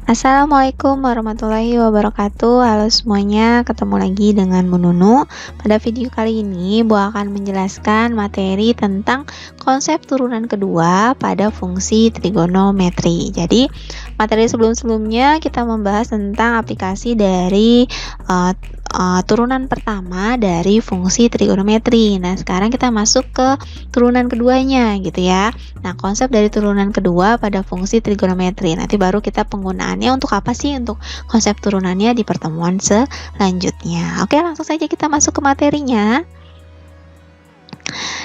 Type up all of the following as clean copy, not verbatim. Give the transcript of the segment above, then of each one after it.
Assalamualaikum warahmatullahi wabarakatuh. Halo semuanya, ketemu lagi dengan Bu Nunu. Pada video kali ini Bu akan menjelaskan materi tentang konsep turunan kedua pada fungsi trigonometri. Jadi materi sebelum-sebelumnya kita membahas tentang aplikasi dari turunan pertama dari fungsi trigonometri. Nah, sekarang kita masuk ke turunan keduanya gitu ya. Nah, konsep dari turunan kedua pada fungsi trigonometri. Nanti baru kita penggunaannya untuk apa sih, untuk konsep turunannya di pertemuan selanjutnya. Oke, langsung saja kita masuk ke materinya.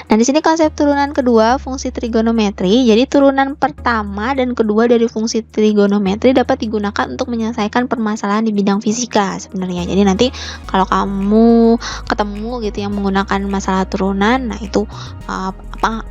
Nah, di sini konsep turunan kedua fungsi trigonometri. Jadi turunan pertama dan kedua dari fungsi trigonometri dapat digunakan untuk menyelesaikan permasalahan di bidang fisika sebenarnya. Jadi nanti kalau kamu ketemu gitu yang menggunakan masalah turunan, nah itu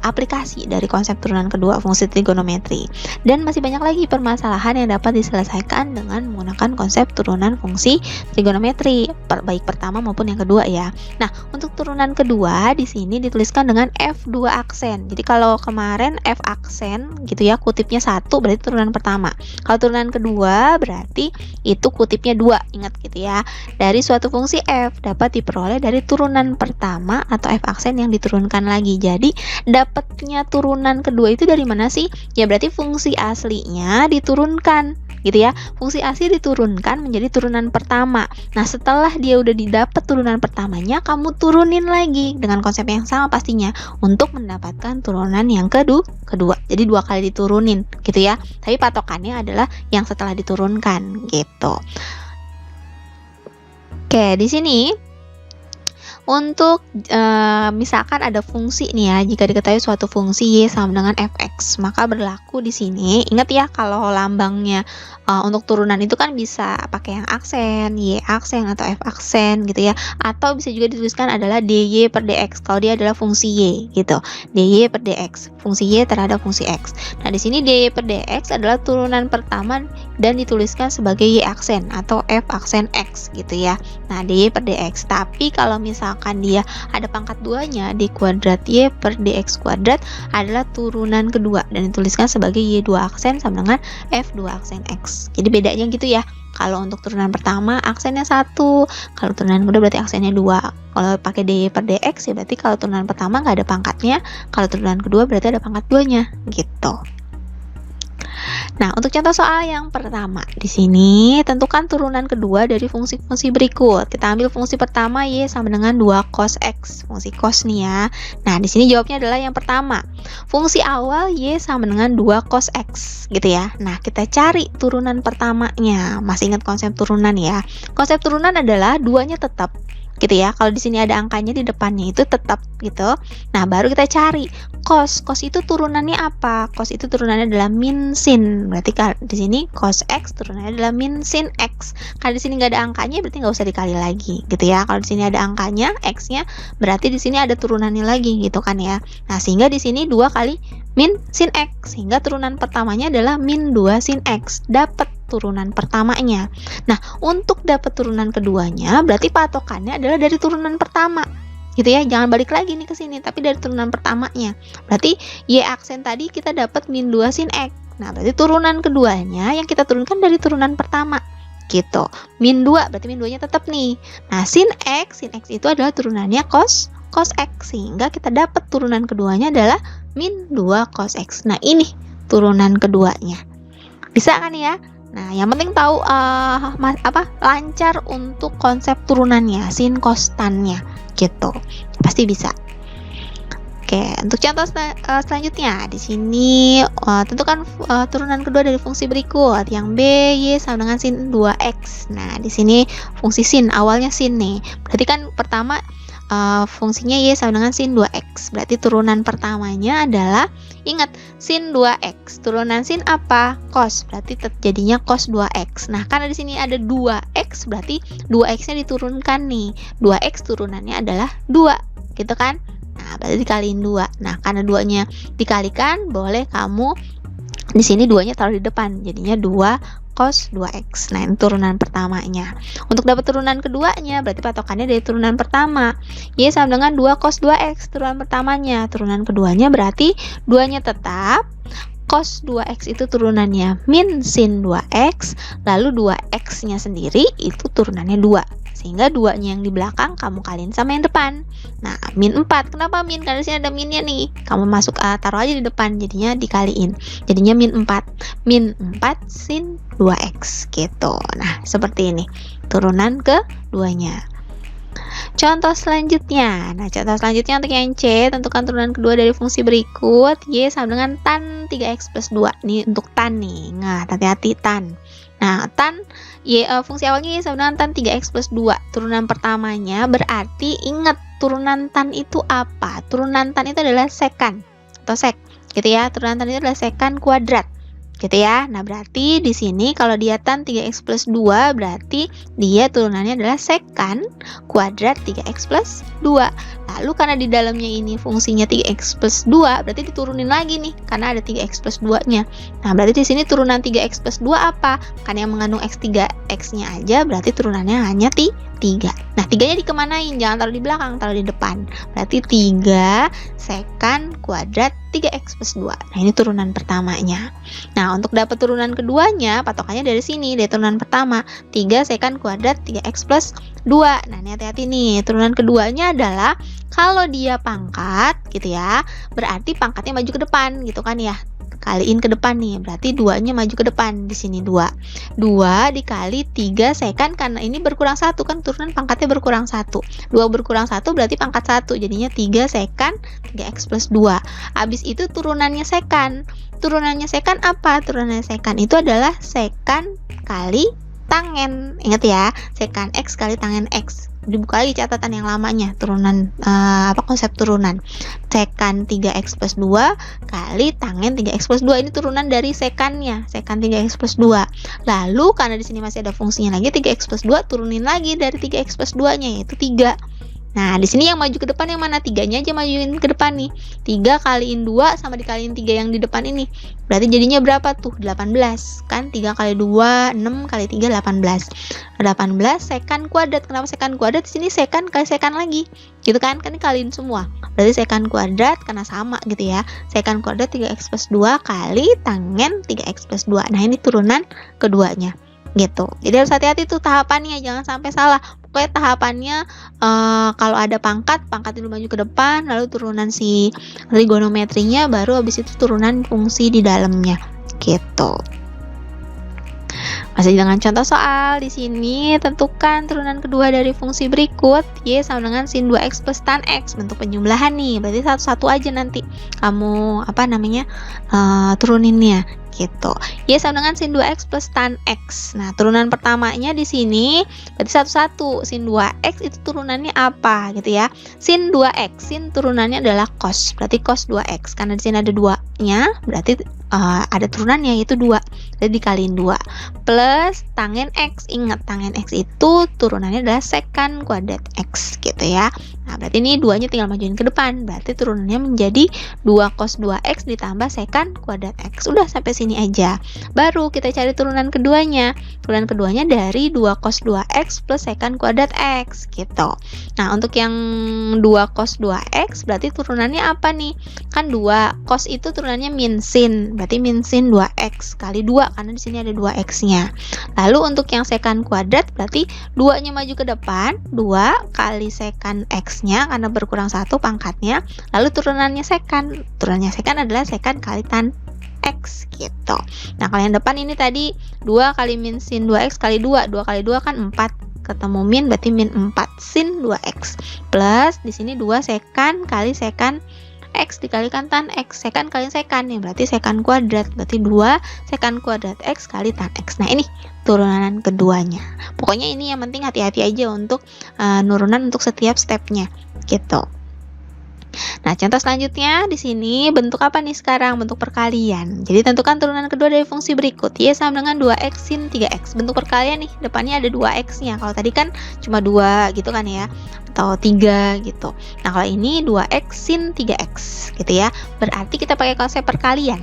aplikasi dari konsep turunan kedua fungsi trigonometri. Dan masih banyak lagi permasalahan yang dapat diselesaikan dengan menggunakan konsep turunan fungsi trigonometri, baik pertama maupun yang kedua ya. Nah, untuk turunan kedua di sini dituliskan dengan F2 aksen. Jadi kalau kemarin F aksen gitu ya, kutipnya 1 berarti turunan pertama. Kalau turunan kedua berarti itu kutipnya 2. Ingat gitu ya. Dari suatu fungsi F dapat diperoleh dari turunan pertama atau F aksen yang diturunkan lagi. Jadi dapatnya turunan kedua itu dari mana sih? Ya berarti fungsi aslinya diturunkan gitu ya. Fungsi asli diturunkan menjadi turunan pertama. Nah, setelah dia udah didapat turunan pertamanya, kamu turunin lagi dengan konsep yang sama pastinya untuk mendapatkan turunan yang kedua. Jadi 2 kali diturunin gitu ya. Tapi patokannya adalah yang setelah diturunkan gitu. Oke, di sini untuk misalkan ada fungsi nih ya, jika diketahui suatu fungsi y sama dengan fx, maka berlaku di sini. Ingat ya, kalau lambangnya untuk turunan itu kan bisa pakai yang aksen, y aksen atau f aksen gitu ya, atau bisa juga dituliskan adalah dy per dx kalau dia adalah fungsi y gitu. dy per dx, fungsi y terhadap fungsi x. Nah, di sini dy per dx adalah turunan pertama dan dituliskan sebagai y aksen atau f aksen x gitu ya. Nah, dy per dx. Tapi kalau misalkan dia ada pangkat 2-nya, d kuadrat y per dx kuadrat adalah turunan kedua dan dituliskan sebagai y2 aksen sama dengan f2 aksen x. Jadi bedanya gitu ya. Kalau untuk turunan pertama aksennya 1, kalau turunan kedua berarti aksennya 2. Kalau pakai dy per dx ya berarti kalau turunan pertama nggak ada pangkatnya, kalau turunan kedua berarti ada pangkat 2-nya gitu. Nah, untuk contoh soal yang pertama, di sini tentukan turunan kedua dari fungsi-fungsi berikut. Kita ambil fungsi pertama y sama dengan 2 cos x, fungsi cos nih ya. Nah, di sini jawabnya adalah yang pertama. Fungsi awal y sama dengan 2 cos x gitu ya. Nah, kita cari turunan pertamanya. Masih ingat konsep turunan ya? Konsep turunan adalah 2-nya tetap gitu ya. Kalau di sini ada angkanya di depannya itu tetap gitu. Nah, baru kita cari cos. Cos itu turunannya apa? Cos itu turunannya adalah min sin. Berarti di sini cos x turunannya adalah min sin x. Kalau di sini nggak ada angkanya berarti nggak usah dikali lagi gitu ya. Kalau di sini ada angkanya x-nya berarti di sini ada turunannya lagi gitu kan ya. Nah, sehingga di sini 2 kali min sin x, sehingga turunan pertamanya adalah min 2 sin x. Dapat turunan pertamanya. Nah, untuk dapat turunan keduanya berarti patokannya adalah dari turunan pertama. Gitu ya, jangan balik lagi nih ke sini, tapi dari turunan pertamanya. Berarti y aksen tadi kita dapat min 2 sin x. Nah, berarti turunan keduanya yang kita turunkan dari turunan pertama. Gitu. Min 2, berarti min 2-nya tetap nih. Nah, sin x itu adalah turunannya cos x, sehingga kita dapat turunan keduanya adalah min 2 cos x. Nah, ini turunan keduanya. Bisa kan ya? Nah, yang penting tahu lancar untuk konsep turunannya, sin cos tan-nya gitu. Pasti bisa. Oke, untuk contoh selanjutnya di sini tentukan turunan kedua dari fungsi berikut. Yang B y sama dengan sin 2x. Nah, di sini fungsi sin awalnya sin nih. Berarti kan pertama fungsinya y sama dengan sin 2x. Berarti turunan pertamanya adalah, ingat, sin 2x. Turunan sin apa? Cos. Berarti jadinya cos 2x. Nah, karena di sini ada 2x, berarti 2x-nya diturunkan nih. 2x turunannya adalah 2. Gitu kan? Nah, berarti dikaliin 2. Nah, karena 2-nya dikalikan, boleh kamu di sini 2-nya taruh di depan. Jadinya 2 cos 2x. Nah, ini turunan pertamanya. Untuk dapat turunan keduanya, berarti patokannya dari turunan pertama. Y sama dengan 2 cos 2x, turunan pertamanya. Turunan keduanya berarti 2-nya tetap, cos 2x itu turunannya min sin 2x, lalu 2x-nya sendiri itu turunannya 2. Sehingga 2-nya yang di belakang kamu kaliin sama yang depan. Nah, min 4. Kenapa min? Karena di sini ada minnya nih. Kamu masuk taruh aja di depan, jadinya dikaliin. Jadinya min 4. Min 4 sin 2x gitu. Nah, seperti ini. Turunan keduanya. Contoh selanjutnya. Nah, contoh selanjutnya untuk yang C, tentukan turunan kedua dari fungsi berikut. Y sama dengan tan 3x plus 2. Ini untuk tan nih. Nah, hati-hati tan. Nah, tan Y, fungsi awalnya Y sama dengan tan 3x plus 2. Turunan pertamanya berarti ingat turunan tan itu apa? Turunan tan itu adalah sekan atau sek, gitu ya. Turunan tan itu adalah sekan kuadrat, gitu ya. Nah, berarti di sini kalau dia tan 3x plus 2 berarti dia turunannya adalah sekan kuadrat 3x plus 2. Lalu karena di dalamnya ini fungsinya 3x plus 2 berarti diturunin lagi nih karena ada 3x plus 2-nya. Nah, berarti di sini turunan 3x plus 2 apa? Kan yang mengandung x 3x-nya aja berarti turunannya hanya 3. Nah, 3-nya dikemanain? Jangan taruh di belakang, taruh di depan. Berarti 3 sekan kuadrat 3x plus 2. Nah, ini turunan pertamanya. Nah, untuk dapat turunan keduanya, patokannya dari sini, dari turunan pertama. 3 sekan kuadrat 3x plus 2. Nah, ini hati-hati nih. Turunan keduanya adalah kalau dia pangkat, gitu ya, berarti pangkatnya maju ke depan, gitu kan ya. Kaliin ke depan nih, berarti 2-nya maju ke depan. Di sini 2 dikali 3 sekan, karena ini berkurang 1 kan, turunan pangkatnya berkurang 1. 2 berkurang 1 berarti pangkat 1, jadinya 3 sekan 3x plus 2. Habis itu turunannya sekan. Turunannya sekan apa? Turunannya sekan itu adalah sekan kali tangen. Ingat ya, sekan x kali tangen x. Dibuka lagi catatan yang lamanya, turunan konsep turunan. Sekan 3x plus 2 kali tangen 3x plus 2. Ini turunan dari sekannya, sekan 3x plus 2. Lalu karena di sini masih ada fungsinya lagi 3x plus 2, turunin lagi dari 3x plus 2-nya yaitu 3. Nah, di sini yang maju ke depan yang mana? 3-nya aja majuin ke depan nih. 3 kaliin 2 sama dikaliin 3 yang di depan ini. Berarti jadinya berapa tuh? 18. Kan 3 kali 2, 6 kali 3, 18. 18 sekan kuadrat. Kenapa sekan kuadrat? Di sini sekan kali sekan lagi. Gitu kan? Kan dikaliin semua. Berarti sekan kuadrat karena sama gitu ya. Sekan kuadrat 3x plus 2 kali tangen 3x plus 2. Nah, ini turunan keduanya. Gitu. Jadi harus hati-hati tuh tahapannya, jangan sampai salah. Pokoknya tahapannya kalau ada pangkat dulu maju ke depan, lalu turunan si trigonometrinya, baru habis itu turunan fungsi di dalamnya. Gitu. Masih dengan contoh soal di sini, tentukan turunan kedua dari fungsi berikut. Y sama dengan sin 2x plus tan x. Bentuk penjumlahan nih, berarti satu-satu aja nanti kamu turuninnya. Gitu. Y sama dengan sin 2x plus tan x. Nah, turunan pertamanya di sini berarti satu-satu. Sin 2x itu turunannya apa gitu ya? Sin 2x, sin turunannya adalah cos. Berarti cos 2x. Karena di sini ada 2-nya, berarti ada turunannya yaitu 2. Jadi dikaliin 2. Plus tangen x. Ingat, tangen x itu turunannya adalah sekan kuadrat x gitu ya. Nah, berarti ini 2-nya tinggal majuin ke depan. Berarti turunannya menjadi 2 cos 2x ditambah sekan kuadrat x. Udah sampai sini aja. Baru kita cari turunan keduanya. Turunan keduanya dari 2 cos 2x plus sekan kuadrat x gitu. Nah, untuk yang 2 cos 2x berarti turunannya apa nih? Kan 2 cos itu turunannya min sin. Berarti min sin 2x kali 2 karena di sini ada 2x-nya. Lalu untuk yang sekan kuadrat berarti 2-nya maju ke depan, 2 kali sekan x-nya karena berkurang 1 pangkatnya. Lalu turunannya sekan. Turunannya sekan adalah sekan kali tan x gitu. Nah, kalau yang depan ini tadi 2 kali min sin 2x kali 2. 2 kali 2 kan 4. Ketemu min berarti min 4 sin 2x. Plus di sini 2 sekan kali sekan x dikalikan tan x. Sekan kali sekan ya berarti sekan kuadrat. Berarti 2 sekan kuadrat x kali tan x. Nah, ini turunan keduanya. Pokoknya ini yang penting hati-hati aja untuk nurunan untuk setiap stepnya gitu. Nah, contoh selanjutnya di sini bentuk apa nih sekarang? Bentuk perkalian. Jadi tentukan turunan kedua dari fungsi berikut. Y sama dengan 2x sin 3x. Bentuk perkalian nih, depannya ada 2x-nya. Kalau tadi kan cuma 2 gitu kan ya. atau 3 gitu. Nah, kalau ini 2x sin 3x gitu ya. Berarti kita pakai konsep perkalian,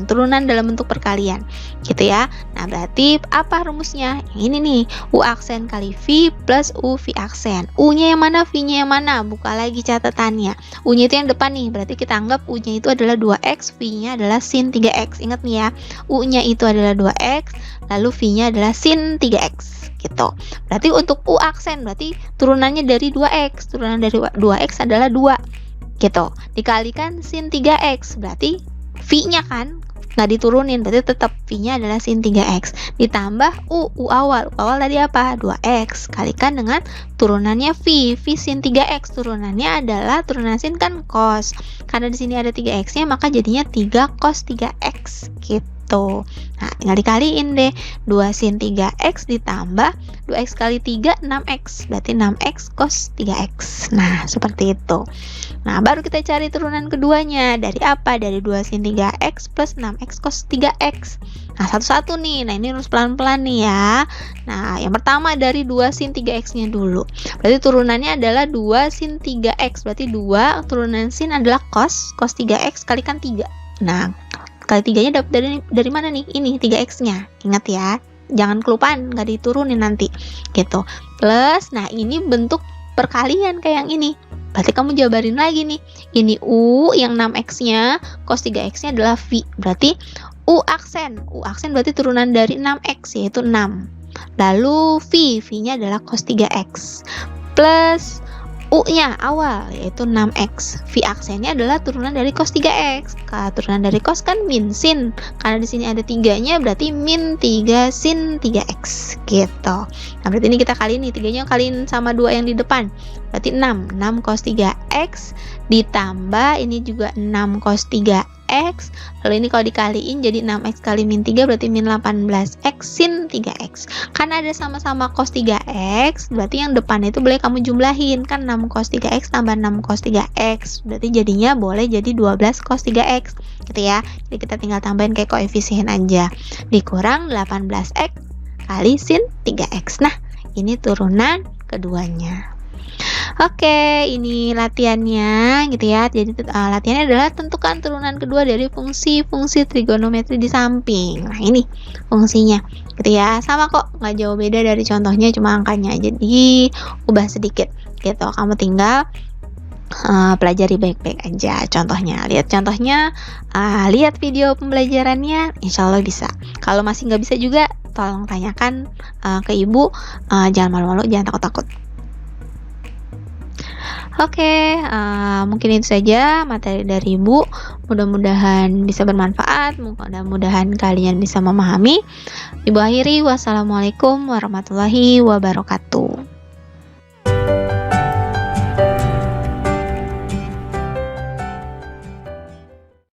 turunan dalam bentuk perkalian gitu ya. Nah, berarti apa rumusnya? Yang ini nih, U aksen kali V plus U V aksen. U-nya yang mana, V-nya yang mana? Buka lagi catatannya. U-nya itu yang depan nih, berarti kita anggap U-nya itu adalah 2x, V-nya adalah sin 3x. Ingat nih ya, U-nya itu adalah 2x, lalu V-nya adalah sin 3x gitu. Berarti untuk U aksen berarti turunannya dari 2x. Turunan dari 2x adalah 2 gitu. Dikalikan sin 3x berarti V-nya kan nggak diturunin, berarti tetap V-nya adalah sin 3x. Ditambah U awal. U awal tadi apa? 2x. Kalikan dengan turunannya V sin 3x. Turunannya adalah turunan sin kan cos. Karena di sini ada 3x-nya maka jadinya 3 cos 3x gitu. Nah, tinggal dikaliin deh. 2 sin 3x ditambah 2x kali 3 6x. Berarti 6x cos 3x. Nah, seperti itu. Nah, baru kita cari turunan keduanya. Dari apa? Dari 2 sin 3x plus 6x cos 3x. Nah, satu-satu nih. Nah, ini harus pelan-pelan nih ya. Nah, yang pertama dari 2 sin 3x-nya dulu. Berarti turunannya adalah 2 sin 3x. Berarti 2 turunan sin adalah cos 3x kalikan 3. Nah, kali 3-nya dapat dari mana nih? Ini 3x-nya. Ingat ya. Jangan kelupaan, nggak diturunin nanti. Gitu. Plus, nah ini bentuk perkalian kayak yang ini. Berarti kamu jabarin lagi nih. Ini U yang 6x-nya, cos 3x-nya adalah V. Berarti U aksen. U aksen berarti turunan dari 6x, yaitu 6. Lalu V-nya adalah cos 3x. Plus U-nya awal, yaitu 6x. V aksennya adalah turunan dari cos 3x. Turunan dari cos kan min sin. Karena di sini ada 3-nya, berarti min 3 sin 3x. Gitu. Nah, berarti ini kita kali ini. 3-nya kaliin sama 2 yang di depan. Berarti 6. 6 cos 3x. Ditambah ini juga 6 cos 3x. Lalu ini kalau dikaliin jadi 6x kali min 3 berarti min 18x sin 3x. Karena ada sama-sama cos 3x, berarti yang depan itu boleh kamu jumlahin. Kan 6 cos 3x tambah 6 cos 3x. Berarti jadinya boleh jadi 12 cos 3x. Gitu ya. Jadi kita tinggal tambahin kayak koefisien aja. Dikurang 18x kali sin 3x. Nah, ini turunan keduanya. Oke, ini latihannya gitu ya. Jadi latihannya adalah tentukan turunan kedua dari fungsi-fungsi trigonometri di samping. Nah, ini fungsinya gitu ya. Sama kok, nggak jauh beda dari contohnya, cuma angkanya aja diubah sedikit gitu. Kamu tinggal pelajari baik-baik aja contohnya. Lihat contohnya, lihat video pembelajarannya, insya Allah bisa. Kalau masih nggak bisa juga, tolong tanyakan ke ibu. Jangan malu-malu, jangan takut-takut. Oke, mungkin itu saja materi dari Ibu. Mudah-mudahan bisa bermanfaat, mudah-mudahan kalian bisa memahami. Ibu akhiri, wassalamualaikum warahmatullahi wabarakatuh.